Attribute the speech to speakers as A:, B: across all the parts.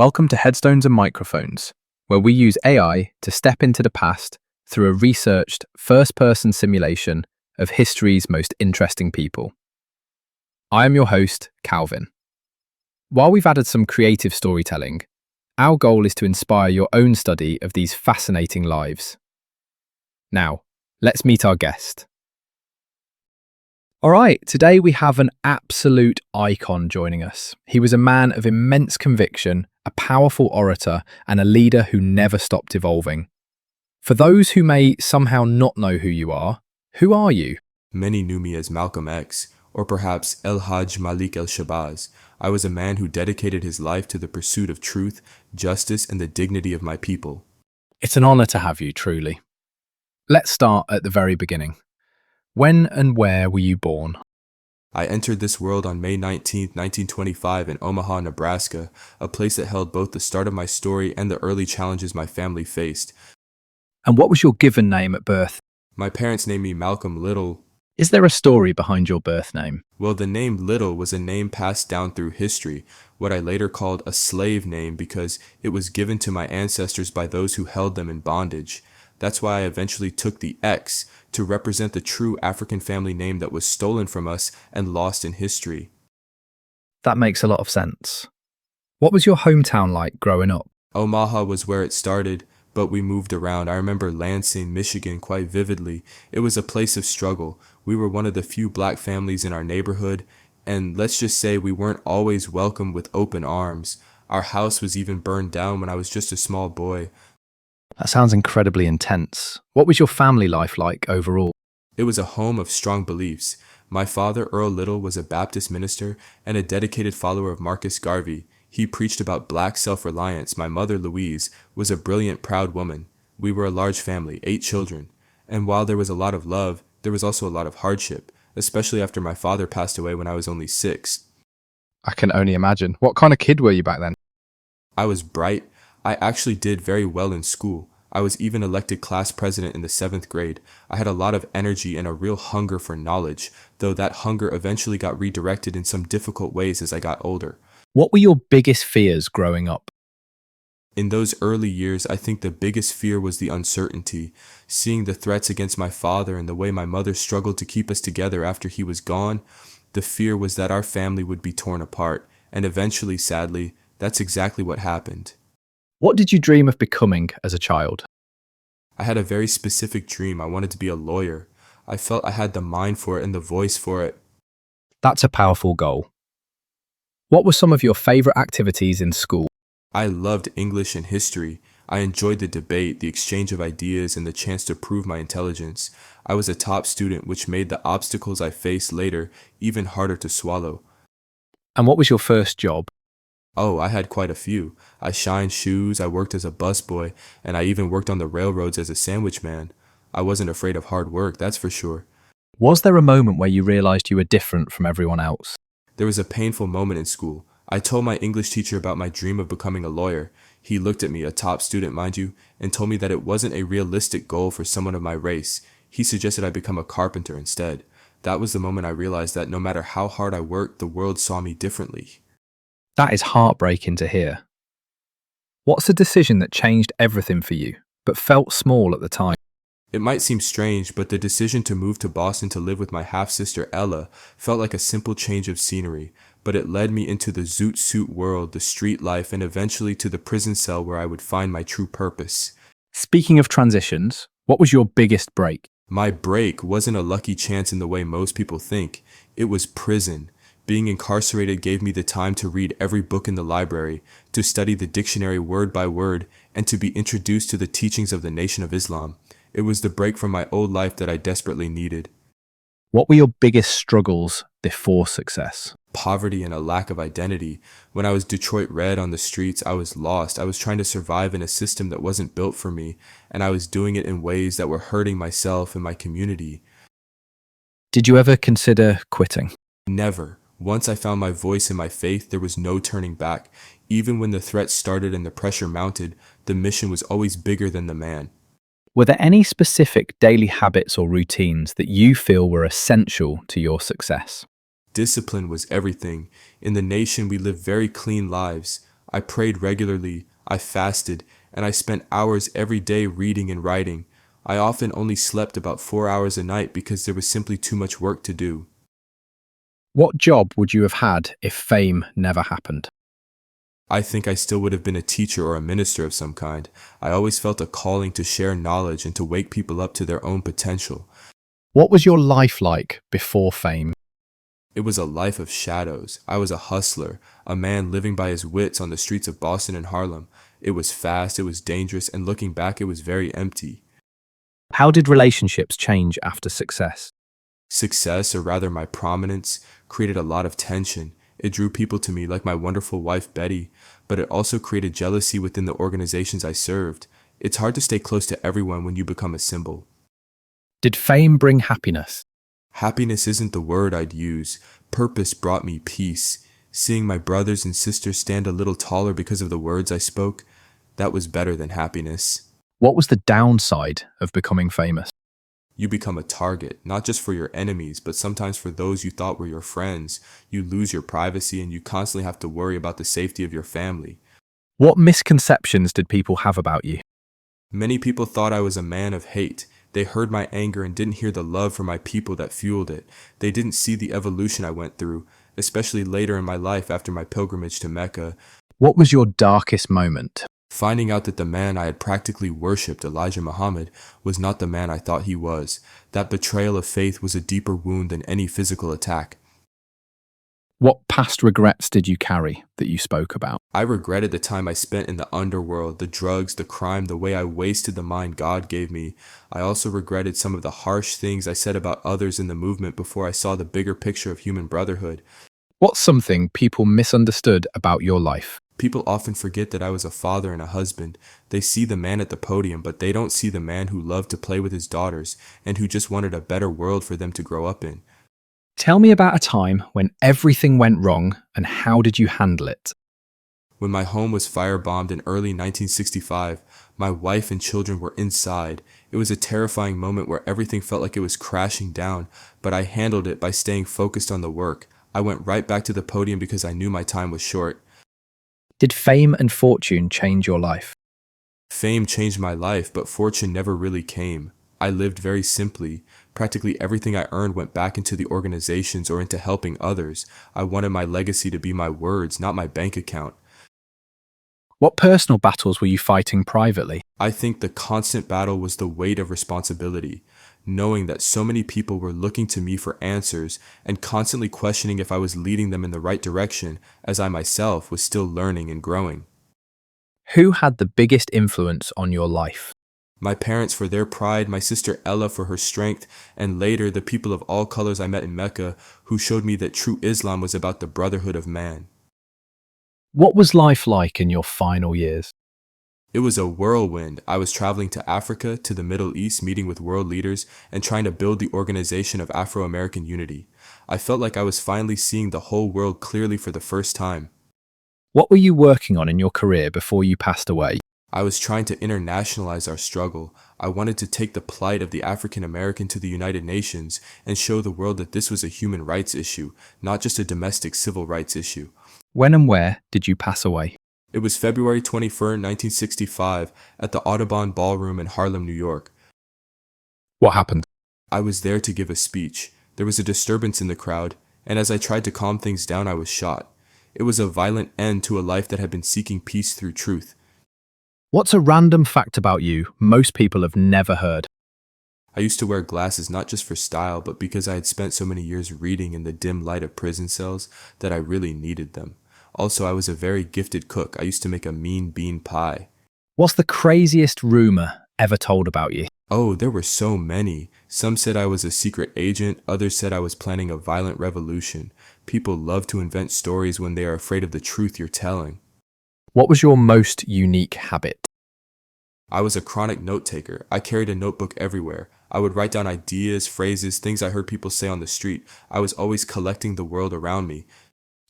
A: Welcome to Headstones and Microphones, where we use AI to step into the past through a researched, first-person simulation of history's most interesting people. I am your host, Calvin. While we've added some creative storytelling, our goal is to inspire your own study of these fascinating lives. Now, let's meet our guest. All right, today we have an absolute icon joining us. He was a man of immense conviction, a powerful orator, and a leader who never stopped evolving. For those who may somehow not know who are you?
B: Many knew me as Malcolm X, or perhaps El Hajj Malik el-Shabazz. I was a man who dedicated his life to the pursuit of truth, justice, and the dignity of my people.
A: It's an honor to have you, truly. Let's start at the very beginning. When and where were you born?
B: I entered this world on May 19, 1925 in Omaha, Nebraska, a place that held both the start of my story and the early challenges my family faced.
A: And what was your given name at birth?
B: My parents named me Malcolm Little.
A: Is there a story behind your birth name?
B: Well, the name Little was a name passed down through history, what I later called a slave name because it was given to my ancestors by those who held them in bondage. That's why I eventually took the X to represent the true African family name that was stolen from us and lost in history.
A: That makes a lot of sense. What was your hometown like growing up?
B: Omaha was where it started, but we moved around. I remember Lansing, Michigan quite vividly. It was a place of struggle. We were one of the few black families in our neighborhood, and let's just say we weren't always welcomed with open arms. Our house was even burned down when I was just a small boy.
A: That sounds incredibly intense. What was your family life like overall?
B: It was a home of strong beliefs. My father, Earl Little, was a Baptist minister and a dedicated follower of Marcus Garvey. He preached about black self-reliance. My mother, Louise, was a brilliant, proud woman. We were a large family, 8 children. And while there was a lot of love, there was also a lot of hardship, especially after my father passed away when I was only 6.
A: I can only imagine. What kind of kid were you back then?
B: I was bright. I actually did very well in school. I was even elected class president in the 7th grade. I had a lot of energy and a real hunger for knowledge, though that hunger eventually got redirected in some difficult ways as I got older.
A: What were your biggest fears growing up?
B: In those early years, I think the biggest fear was the uncertainty. Seeing the threats against my father and the way my mother struggled to keep us together after he was gone, the fear was that our family would be torn apart. And eventually, sadly, that's exactly what happened.
A: What did you dream of becoming as a child?
B: I had a very specific dream. I wanted to be a lawyer. I felt I had the mind for it and the voice for it.
A: That's a powerful goal. What were some of your favorite activities in school?
B: I loved English and history. I enjoyed the debate, the exchange of ideas, and the chance to prove my intelligence. I was a top student, which made the obstacles I faced later even harder to swallow.
A: And what was your first job?
B: Oh, I had quite a few. I shined shoes, I worked as a busboy, and I even worked on the railroads as a sandwich man. I wasn't afraid of hard work, that's for sure.
A: Was there a moment where you realized you were different from everyone else?
B: There was a painful moment in school. I told my English teacher about my dream of becoming a lawyer. He looked at me, a top student mind you, and told me that it wasn't a realistic goal for someone of my race. He suggested I become a carpenter instead. That was the moment I realized that no matter how hard I worked, the world saw me differently.
A: That is heartbreaking to hear. What's a decision that changed everything for you, but felt small at the time?
B: It might seem strange, but the decision to move to Boston to live with my half-sister Ella felt like a simple change of scenery, but it led me into the zoot suit world, the street life, and eventually to the prison cell where I would find my true purpose.
A: Speaking of transitions, what was your biggest break?
B: My break wasn't a lucky chance in the way most people think. It was prison. Being incarcerated gave me the time to read every book in the library, to study the dictionary word by word, and to be introduced to the teachings of the Nation of Islam. It was the break from my old life that I desperately needed.
A: What were your biggest struggles before success?
B: Poverty and a lack of identity. When I was Detroit Red on the streets, I was lost. I was trying to survive in a system that wasn't built for me, and I was doing it in ways that were hurting myself and my community.
A: Did you ever consider quitting?
B: Never. Once I found my voice and my faith, there was no turning back. Even when the threats started and the pressure mounted, the mission was always bigger than the man.
A: Were there any specific daily habits or routines that you feel were essential to your success?
B: Discipline was everything. In the nation, we live very clean lives. I prayed regularly, I fasted, and I spent hours every day reading and writing. I often only slept about 4 hours a night because there was simply too much work to do.
A: What job would you have had if fame never happened?
B: I think I still would have been a teacher or a minister of some kind. I always felt a calling to share knowledge and to wake people up to their own potential.
A: What was your life like before fame?
B: It was a life of shadows. I was a hustler, a man living by his wits on the streets of Boston and Harlem. It was fast, it was dangerous, and looking back, it was very empty.
A: How did relationships change after success?
B: Success, or rather my prominence, created a lot of tension. It drew people to me like my wonderful wife Betty, but it also created jealousy within the organizations I served. It's hard to stay close to everyone when you become a symbol.
A: Did fame bring happiness?
B: Happiness isn't the word I'd use. Purpose brought me peace. Seeing my brothers and sisters stand a little taller because of the words I spoke, that was better than happiness.
A: What was the downside of becoming famous?
B: You become a target, not just for your enemies, but sometimes for those you thought were your friends. You lose your privacy and you constantly have to worry about the safety of your family.
A: What misconceptions did people have about you?
B: Many people thought I was a man of hate. They heard my anger and didn't hear the love for my people that fueled it. They didn't see the evolution I went through, especially later in my life after my pilgrimage to Mecca.
A: What was your darkest moment?
B: Finding out that the man I had practically worshipped, Elijah Muhammad, was not the man I thought he was. That betrayal of faith was a deeper wound than any physical attack.
A: What past regrets did you carry that you spoke about?
B: I regretted the time I spent in the underworld, the drugs, the crime, the way I wasted the mind God gave me. I also regretted some of the harsh things I said about others in the movement before I saw the bigger picture of human brotherhood.
A: What's something people misunderstood about your life?
B: People often forget that I was a father and a husband. They see the man at the podium, but they don't see the man who loved to play with his daughters and who just wanted a better world for them to grow up in.
A: Tell me about a time when everything went wrong and how did you handle it?
B: When my home was firebombed in early 1965, my wife and children were inside. It was a terrifying moment where everything felt like it was crashing down, but I handled it by staying focused on the work. I went right back to the podium because I knew my time was short.
A: Did fame and fortune change your life?
B: Fame changed my life, but fortune never really came. I lived very simply. Practically everything I earned went back into the organizations or into helping others. I wanted my legacy to be my words, not my bank account.
A: What personal battles were you fighting privately?
B: I think the constant battle was the weight of responsibility, knowing that so many people were looking to me for answers and constantly questioning if I was leading them in the right direction, as I myself was still learning and growing.
A: Who had the biggest influence on your life?
B: My parents for their pride, my sister Ella for her strength, and later the people of all colors I met in Mecca who showed me that true Islam was about the brotherhood of man.
A: What was life like in your final years?
B: It was a whirlwind. I was traveling to Africa, to the Middle East, meeting with world leaders, and trying to build the organization of Afro-American unity. I felt like I was finally seeing the whole world clearly for the first time.
A: What were you working on in your career before you passed away?
B: I was trying to internationalize our struggle. I wanted to take the plight of the African American to the United Nations and show the world that this was a human rights issue, not just a domestic civil rights issue.
A: When and where did you pass away?
B: It was February 21st, 1965, at the Audubon Ballroom in Harlem, New York.
A: What happened?
B: I was there to give a speech. There was a disturbance in the crowd, and as I tried to calm things down, I was shot. It was a violent end to a life that had been seeking peace through truth.
A: What's a random fact about you most people have never heard?
B: I used to wear glasses not just for style, but because I had spent so many years reading in the dim light of prison cells that I really needed them. Also, I was a very gifted cook. I used to make a mean bean pie.
A: What's the craziest rumor ever told about you?
B: Oh, there were so many. Some said I was a secret agent, others said I was planning a violent revolution. People love to invent stories when they are afraid of the truth you're telling.
A: What was your most unique habit?
B: I was a chronic note taker. I carried a notebook everywhere. I would write down ideas, phrases, things I heard people say on the street. I was always collecting the world around me.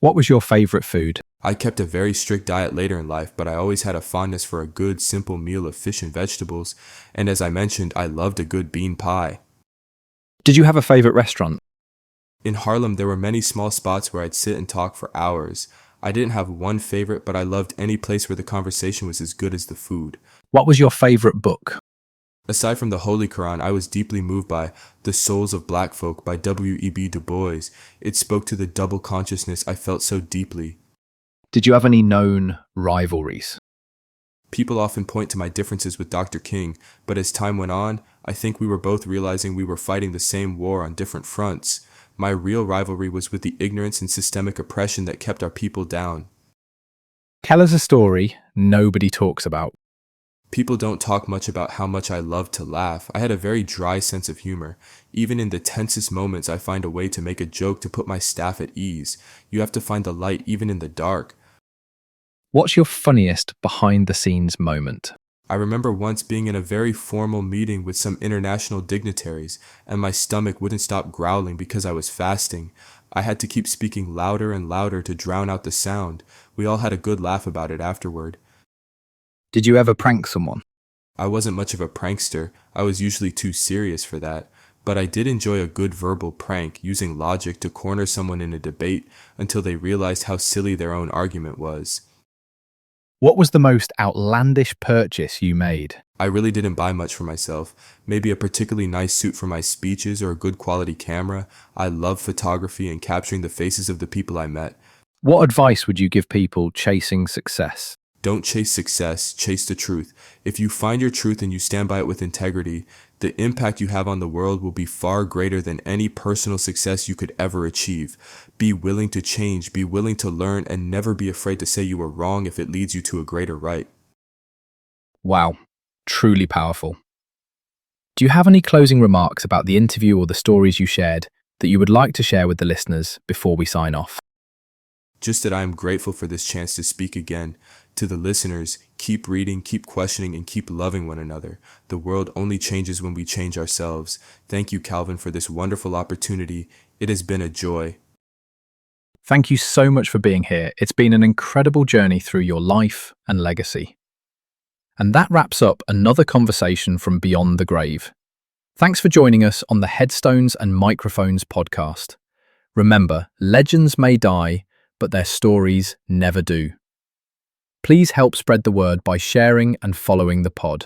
A: What was your favorite food?
B: I kept a very strict diet later in life, but I always had a fondness for a good, simple meal of fish and vegetables. And as I mentioned, I loved a good bean pie.
A: Did you have a favorite restaurant?
B: In Harlem, there were many small spots where I'd sit and talk for hours. I didn't have one favorite, but I loved any place where the conversation was as good as the food.
A: What was your favorite book?
B: Aside from the Holy Quran, I was deeply moved by The Souls of Black Folk by W.E.B. Du Bois. It spoke to the double consciousness I felt so deeply.
A: Did you have any known rivalries?
B: People often point to my differences with Dr. King, but as time went on, I think we were both realizing we were fighting the same war on different fronts. My real rivalry was with the ignorance and systemic oppression that kept our people down.
A: Tell us a story nobody talks about.
B: People don't talk much about how much I loved to laugh. I had a very dry sense of humor. Even in the tensest moments, I find a way to make a joke to put my staff at ease. You have to find the light even in the dark.
A: What's your funniest behind-the-scenes moment?
B: I remember once being in a very formal meeting with some international dignitaries, and my stomach wouldn't stop growling because I was fasting. I had to keep speaking louder and louder to drown out the sound. We all had a good laugh about it afterward.
A: Did you ever prank someone?
B: I wasn't much of a prankster. I was usually too serious for that. But I did enjoy a good verbal prank, using logic to corner someone in a debate until they realized how silly their own argument was.
A: What was the most outlandish purchase you made?
B: I really didn't buy much for myself. Maybe a particularly nice suit for my speeches or a good quality camera. I love photography and capturing the faces of the people I met.
A: What advice would you give people chasing success?
B: Don't chase success, chase the truth. If you find your truth and you stand by it with integrity, the impact you have on the world will be far greater than any personal success you could ever achieve. Be willing to change, be willing to learn, and never be afraid to say you were wrong if it leads you to a greater right.
A: Wow, truly powerful. Do you have any closing remarks about the interview or the stories you shared that you would like to share with the listeners before we sign off?
B: Just that I am grateful for this chance to speak again. To the listeners, keep reading, keep questioning, and keep loving one another. The world only changes when we change ourselves. Thank you, Calvin, for this wonderful opportunity. It has been a joy.
A: Thank you so much for being here. It's been an incredible journey through your life and legacy. And that wraps up another conversation from Beyond the Grave. Thanks for joining us on the Headstones and Microphones podcast. Remember, legends may die, but their stories never do. Please help spread the word by sharing and following the pod.